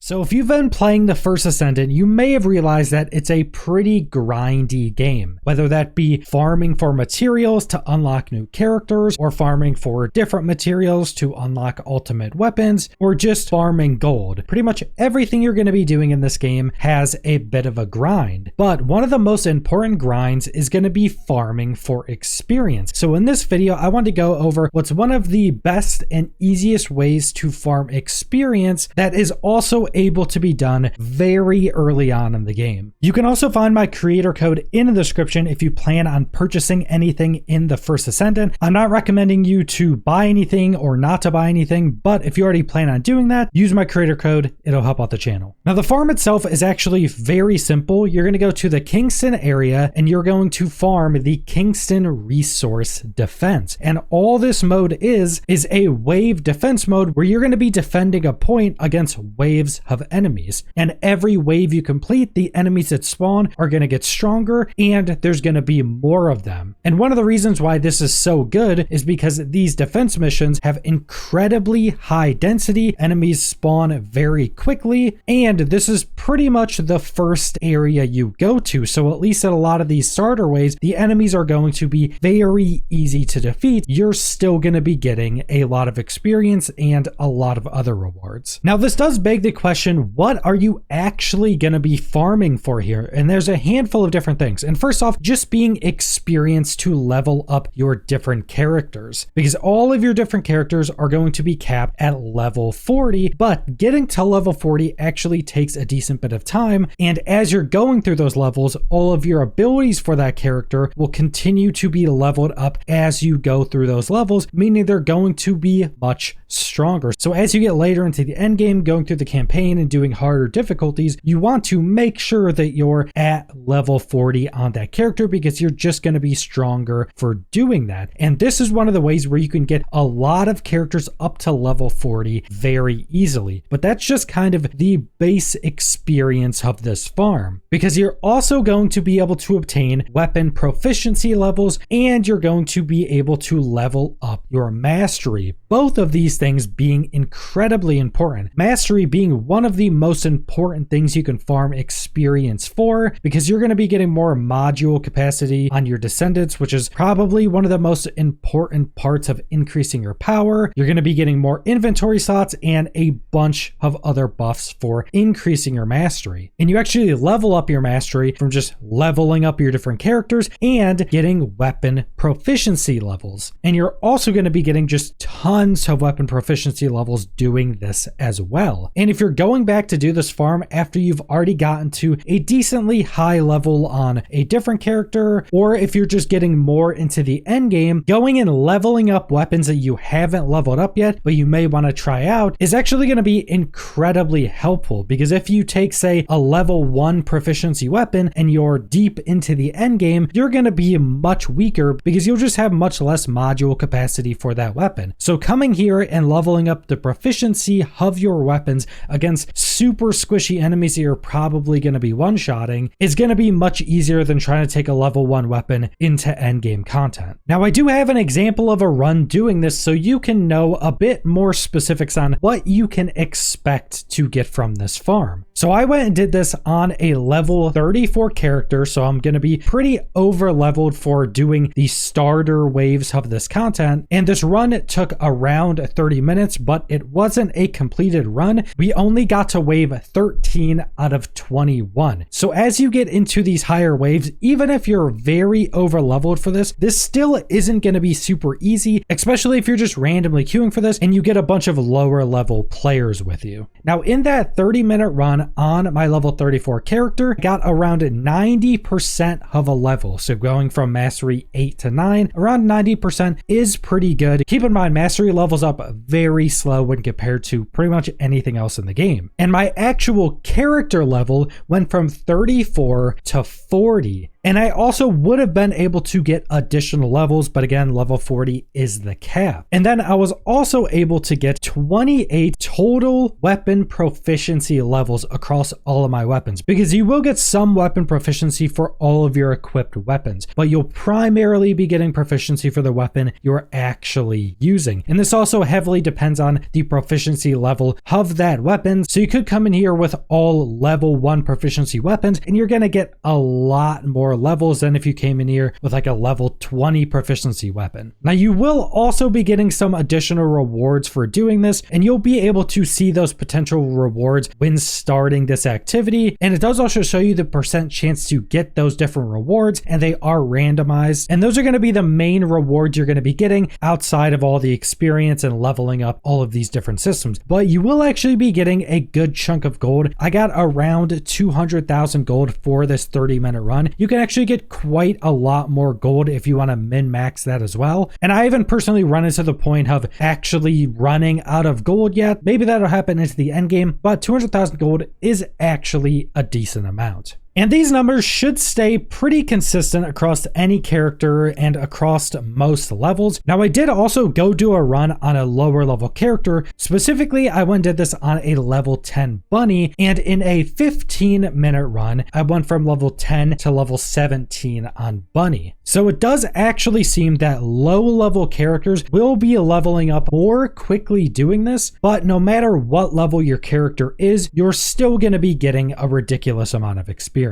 So if you've been playing the First Descendant, you may have realized that it's a pretty grindy game, whether that be farming for materials to unlock new characters, or farming for different materials to unlock ultimate weapons, or just farming gold. Pretty much everything you're going to be doing in this game has a bit of a grind, but one of the most important grinds is going to be farming for experience. So in this video, I want to go over what's one of the best and easiest ways to farm experience that is also able to be done very early on in the game. You can also find my creator code in the description if you plan on purchasing anything in the First Descendant. I'm not recommending you to buy anything or not to buy anything, but if you already plan on doing that, use my creator code. It'll help out the channel. Now the farm itself is actually very simple. You're going to go to the Kingston area and you're going to farm the Kingston resource defense. And all this mode is a wave defense mode where you're going to be defending a point against waves of enemies, and every wave you complete, the enemies that spawn are going to get stronger and there's going to be more of them. And one of the reasons why this is so good is because these defense missions have incredibly high density, enemies spawn very quickly, and this is pretty much the first area you go to. So at least at a lot of these starter waves, the enemies are going to be very easy to defeat. You're still going to be getting a lot of experience and a lot of other rewards. Now this does beg the question, what are you actually going to be farming for here? And there's a handful of different things. And first off, just being experienced to level up your different characters, because all of your different characters are going to be capped at level 40, but getting to level 40 actually takes a decent bit of time. And as you're going through those levels, all of your abilities for that character will continue to be leveled up as you go through those levels, meaning they're going to be much stronger. So as you get later into the end game, going through the campaign and doing harder difficulties, you want to make sure that you're at level 40 on that character, because you're just going to be stronger for doing that. And this is one of the ways where you can get a lot of characters up to level 40 very easily. But that's just kind of the base experience of this farm, because you're also going to be able to obtain weapon proficiency levels, and you're going to be able to level up your mastery. Both of these things being incredibly important. Mastery being one of the most important things you can farm experience for, because you're going to be getting more module capacity on your descendants, which is probably one of the most important parts of increasing your power. You're going to be getting more inventory slots and a bunch of other buffs for increasing your mastery. And you actually level up your mastery from just leveling up your different characters and getting weapon proficiency levels. And you're also going to be getting just tons of weapon proficiency levels doing this as well. And if you're going back to do this farm after you've already gotten to a decently high level on a different character, or if you're just getting more into the end game, going and leveling up weapons that you haven't leveled up yet but you may want to try out is actually going to be incredibly helpful. Because if you take, say, a level 1 proficiency weapon and you're deep into the end game, you're going to be much weaker because you'll just have much less module capacity for that weapon. So coming here and leveling up the proficiency of your weapons against super squishy enemies that you're probably going to be one-shotting is going to be much easier than trying to take a level 1 weapon into endgame content. Now I do have an example of a run doing this so you can know a bit more specifics on what you can expect to get from this farm. So I went and did this on a level 34 character, so I'm going to be pretty over leveled for doing the starter waves of this content. And this run took around 30 minutes, but it wasn't a completed run. We only got to wave 13 out of 21. So as you get into these higher waves, even if you're very over leveled for this still isn't going to be super easy, especially if you're just randomly queuing for this and you get a bunch of lower level players with you. Now in that 30-minute run on my level 34 character, I got around 90% of a level. So going from mastery 8 to 9, around 90% is pretty good. Keep in mind, mastery levels up very slow when compared to pretty much anything else in the game. And my actual character level went from 34 to 40. And I also would have been able to get additional levels, but again, level 40 is the cap. And then I was also able to get 28 total weapon proficiency levels across all of my weapons, because you will get some weapon proficiency for all of your equipped weapons, but you'll primarily be getting proficiency for the weapon you're actually using. And this also heavily depends on the proficiency level of that weapon. So you could come in here with all level 1 proficiency weapons, and you're going to get a lot more levels than if you came in here with like a level 20 proficiency weapon. Now you will also be getting some additional rewards for doing this, and you'll be able to see those potential rewards when starting this activity. And it does also show you the percent chance to get those different rewards, and they are randomized. And those are going to be the main rewards you're going to be getting outside of all the experience and leveling up all of these different systems. But you will actually be getting a good chunk of gold. I got around 200,000 gold for this 30-minute run. You can actually get quite a lot more gold if you want to min-max that as well. And I haven't personally run into the point of actually running out of gold yet. Maybe that'll happen into the end game, but 200,000 gold is actually a decent amount. And these numbers should stay pretty consistent across any character and across most levels. Now, I did also go do a run on a lower level character. Specifically, I went and did this on a level 10 bunny, and in a 15-minute run, I went from level 10 to level 17 on bunny. So it does actually seem that low level characters will be leveling up more quickly doing this, but no matter what level your character is, you're still going to be getting a ridiculous amount of experience.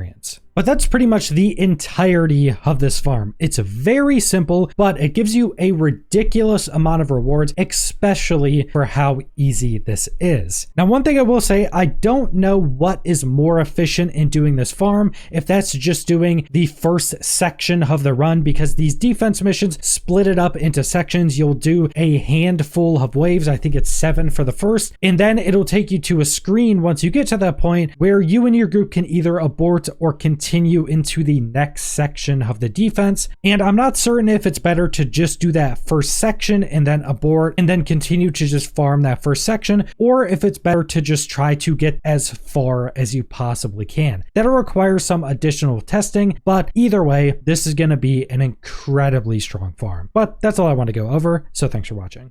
But that's pretty much the entirety of this farm. It's very simple, but it gives you a ridiculous amount of rewards, especially for how easy this is. Now, one thing I will say, I don't know what is more efficient in doing this farm, if that's just doing the first section of the run, because these defense missions split it up into sections. You'll do a handful of waves. I think it's 7 for the first, and then it'll take you to a screen once you get to that point where you and your group can either abort or continue into the next section of the defense. And I'm not certain if it's better to just do that first section and then abort and then continue to just farm that first section, or if it's better to just try to get as far as you possibly can. That'll require some additional testing, but either way, this is going to be an incredibly strong farm. But that's all I want to go over, so thanks for watching.